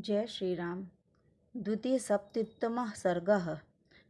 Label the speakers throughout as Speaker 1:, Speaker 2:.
Speaker 1: जय श्री राम। द्वितीय सप्तमः सर्गः।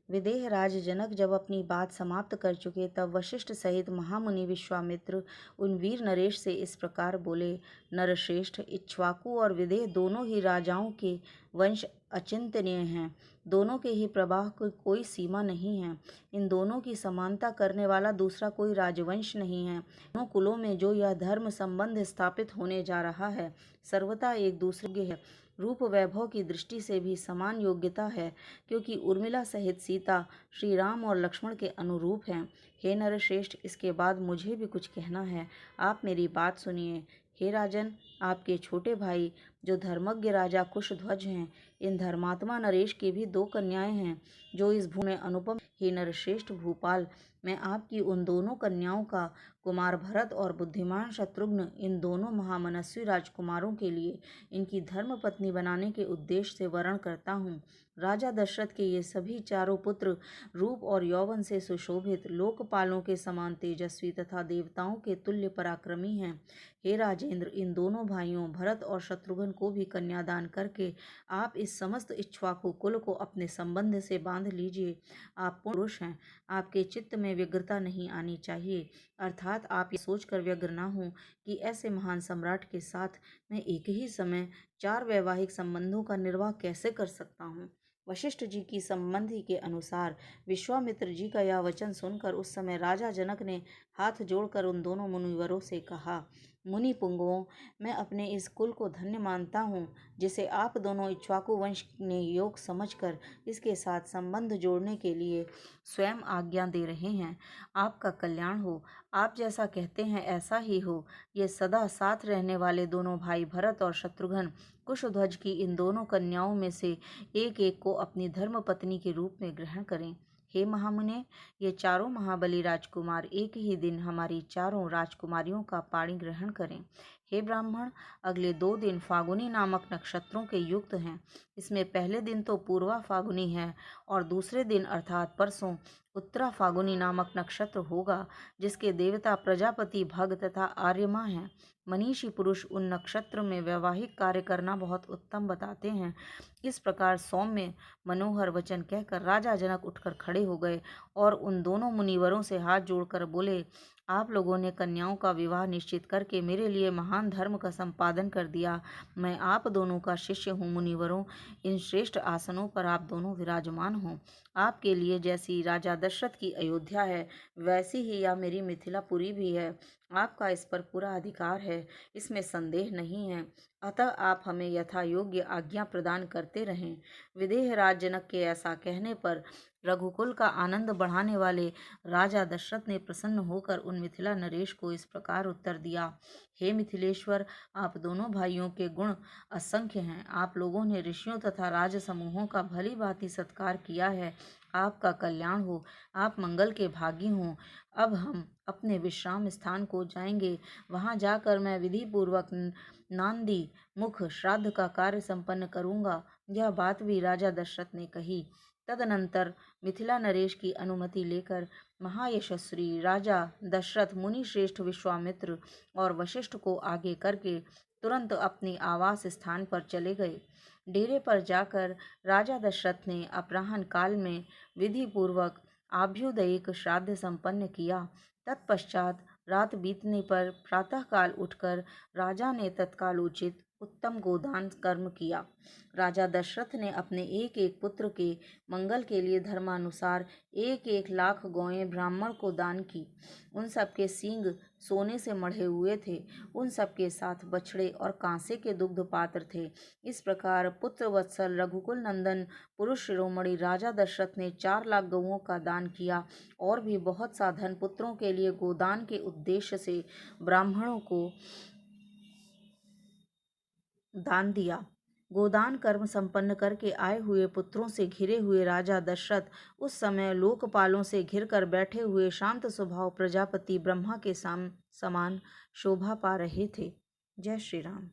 Speaker 1: विदेहराज जनक जब अपनी बात समाप्त कर चुके तब वशिष्ठ सहित महामुनि विश्वामित्र उन वीर नरेश से इस प्रकार बोले। नरश्रेष्ठ, इक्ष्वाकु और विदेह दोनों ही राजाओं के वंश अचिंतनीय हैं। दोनों के ही प्रवाह की कोई सीमा नहीं है। इन दोनों की समानता करने वाला दूसरा कोई राजवंश नहीं है। दोनों कुलों में जो यह धर्म संबंध स्थापित होने जा रहा है सर्वथा एक दूसरे के है। रूप वैभव की दृष्टि से भी समान योग्यता है, क्योंकि उर्मिला सहित सीता श्री राम और लक्ष्मण के अनुरूप हैं। हे नरश्रेष्ठ, इसके बाद मुझे भी कुछ कहना है, आप मेरी बात सुनिए। हे राजन, आपके छोटे भाई जो धर्मज्ञ राजा कुशध्वज हैं, इन धर्मात्मा नरेश की भी 2 कन्याएं हैं जो इस भूमि में अनुपम। हे नरश्रेष्ठ भूपाल, मैं आपकी उन दोनों कन्याओं का कुमार भरत और बुद्धिमान शत्रुघ्न, इन दोनों महामनस्वी राजकुमारों के लिए इनकी धर्मपत्नी बनाने के उद्देश्य से वरण करता हूँ। राजा दशरथ के ये सभी चारों पुत्र रूप और यौवन से सुशोभित, लोकपालों के समान तेजस्वी तथा देवताओं के तुल्य पराक्रमी हैं। हे राजेंद्र, इन दोनों भाइयों भरत और शत्रुघ्न को भी कन्यादान करके आप इस समस्त इक्ष्वाकु कुल को अपने संबंध से बांध लीजिए। आप पुरुष हैं, आपके चित्त में व्यग्रता नहीं आनी चाहिए, अर्थात आप ये सोचकर व्यग्र ना हो कि ऐसे महान सम्राट के साथ मैं एक ही समय 4 वैवाहिक संबंधों का निर्वाह कैसे कर सकता हूँ। वशिष्ठ जी की संबंधी के अनुसार विश्वामित्र जी का यह वचन सुनकर उस समय राजा जनक ने हाथ जोड़कर उन दोनों मुनिवरों से कहा। मुनि पुंगवों, मैं अपने इस कुल को धन्य मानता हूँ जिसे आप दोनों इक्ष्वाकु वंश ने योग समझकर इसके साथ संबंध जोड़ने के लिए स्वयं आज्ञा दे रहे हैं। आपका कल्याण हो। आप जैसा कहते हैं ऐसा ही हो। ये सदा साथ रहने वाले दोनों भाई भरत और शत्रुघ्न कुशध्वज की इन दोनों कन्याओं में से एक एक को अपनी धर्मपत्नी के रूप में ग्रहण करें। हे महामुने, ये चारों महाबली राजकुमार एक ही दिन हमारी चारों राजकुमारियों का पाणी ग्रहण करें। हे ब्राह्मण, अगले 2 दिन फागुनी नामक नक्षत्रों के युक्त हैं। इसमें पहले दिन तो पूर्वा फागुनी है और दूसरे दिन अर्थात परसों उत्तरा फागुनी नामक नक्षत्र होगा, जिसके देवता प्रजापति भग तथा आर्यमा हैं। मनीषी पुरुष उन नक्षत्र में वैवाहिक कार्य करना बहुत उत्तम बताते हैं। इस प्रकार सौम्य मनोहर वचन कहकर राजा जनक उठकर खड़े हो गए और उन दोनों मुनिवरों से हाथ जोड़कर बोले। आप लोगों ने कन्याओं का विवाह निश्चित करके मेरे लिए महान धर्म का संपादन कर दिया। मैं आप दोनों का शिष्य हूँ। मुनिवरों, इन श्रेष्ठ आसनों पर आप दोनों विराजमान हों। आपके लिए जैसी राजा दशरथ की अयोध्या है, वैसी ही यह मेरी मिथिलापुरी भी है। आपका इस पर पूरा अधिकार है, इसमें संदेह नहीं है। अतः आप हमें यथा योग्य आज्ञा प्रदान करते रहें। विदेहराज जनक के ऐसा कहने पर रघुकुल का आनंद बढ़ाने वाले राजा दशरथ ने प्रसन्न होकर उन मिथिला नरेश को इस प्रकार उत्तर दिया। हे मिथिलेश्वर, आप दोनों भाइयों के गुण असंख्य हैं। आप लोगों ने ऋषियों तथा राज समूहों का भली भांति सत्कार किया है। आपका कल्याण हो, आप मंगल के भागी हों। अब हम अपने विश्राम स्थान को जाएंगे। वहां जाकर मैं विधि पूर्वक नांदी मुख श्राद्ध का कार्य संपन्न करूंगा। यह बात भी राजा दशरथ ने कही। तदनंतर मिथिला नरेश की अनुमति लेकर महायशस्वी राजा दशरथ मुनि श्रेष्ठ विश्वामित्र और वशिष्ठ को आगे करके तुरंत अपनी आवास स्थान पर चले गए। डेरे पर जाकर राजा दशरथ ने अपराह्न काल में विधि पूर्वक आभ्युदयिक श्राद्ध संपन्न किया। तत्पश्चात रात बीतने पर प्रातःकाल उठकर राजा ने तत्काल उचित उत्तम गोदान कर्म किया। राजा दशरथ ने अपने एक एक पुत्र के मंगल के लिए धर्मानुसार 1-1 लाख गौएं ब्राह्मण को दान की। उन सबके सींग सोने से मढ़े हुए थे। उन सबके साथ बछड़े और कांसे के दुग्ध पात्र थे। इस प्रकार पुत्र वत्सल रघुकुल नंदन पुरुष शिरोमणि राजा दशरथ ने 4 लाख गौओं का दान किया और भी बहुत सा धन पुत्रों के लिए गोदान के उद्देश्य से ब्राह्मणों को दान दिया। गोदान कर्म संपन्न करके आए हुए पुत्रों से घिरे हुए राजा दशरथ उस समय लोकपालों से घिरकर बैठे हुए शांत स्वभाव प्रजापति ब्रह्मा के समान शोभा पा रहे थे। जय श्री राम।